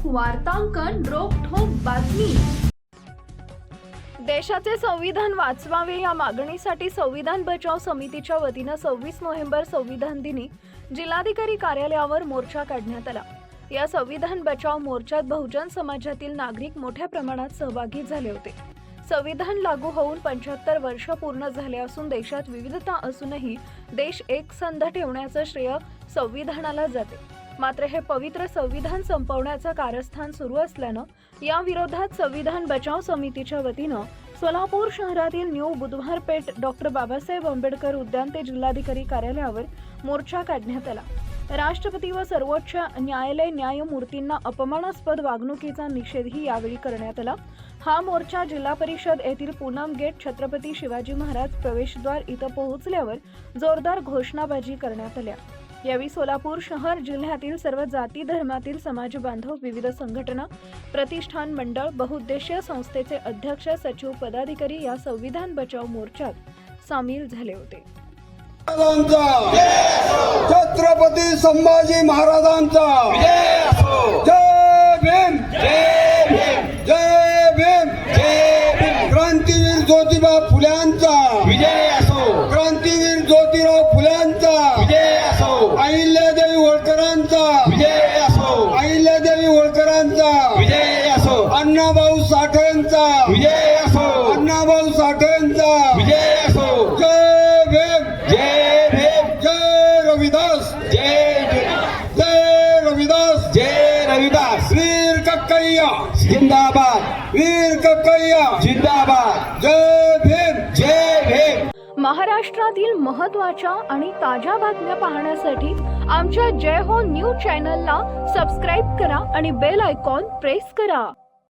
वार्तांकन रोखठोक बातमी। देशाचे संविधान वाचवावे या मागणीसाठी संविधान बचाव समितीच्या वतीने 26 नोव्हेंबर संविधान दिनी जिल्हाधिकारी कार्यालयावर मोर्चा काढण्यात आला। या संविधान बचाव मोर्चात बहुजन समाजातील नागरिक मोठ्या प्रमाणात सहभागी झाले होते। संविधान लागू होऊन 75 वर्ष पूर्ण झाले असून देशात विविधता असूनही देश एकसंध ठेवण्याचे श्रेय संविधानाला जाते। मात्र हे पवित्र संविधान संपवण्याचं कारस्थान सुरू असल्याने या विरोधात संविधान बचाव समितीच्या वतीने सोलापूर शहरातील न्यू बुधवार पेठ डॉक्टर बाबासाहेब आंबेडकर उद्यान ते जिल्हाधिकारी कार्यालयावर मोर्चा काढण्यात आला। राष्ट्रपती व सर्वोच्च न्यायालय न्यायमूर्तींना अपमानास्पद वागणुकीचा निषेधही यावेळी करण्यात आला। हा मोर्चा जिल्हा परिषद येथील पूनम गेट छत्रपती शिवाजी महाराज प्रवेशद्वार इथं पोहोचल्यावर जोरदार घोषणाबाजी करण्यात आल्या। यावेळी सोलापूर शहर जिल्ह्यातील सर्व जाती धर्मातील समाज बांधव, विविध संघटना, प्रतिष्ठान मंडळ, बहुउद्देशीय संस्थेचे अध्यक्ष, सचिव, पदाधिकारी या संविधान बचाव मोर्चात सामील झाले होते। छत्रपती संभाजी महाराजांचा जय भीम, जय भीम, जय भीम, जय भीम। क्रांतीवीर ज्योतिबा फुल्यांचा विजय असो, क्रांतीवीर ज्योतिराव फुल्यांचा विजय असो, अहिल्यादेवी होळकरांचा विजय असो, अहिल्यादेवी होळकरांचा विजय असो, अण्णाभाऊ साठेंचा विजय असो, अण्णाभाऊ साठेंचा विजय असो। जय भीम, जय भीम, जय रविदास, जय जय रविदास, जय रविदास। वीर कक्कैया जिंदाबाद, वीर कक्कैया जिंदाबाद। जय भीम, जय भीम। महाराष्ट्रातील महत्त्वाच्या आणि ताज्या बातम्या पाहण्यासाठी आमच्या जय हो न्यूज चॅनलला सबस्क्राइब करा आणि बेल आयकॉन प्रेस करा।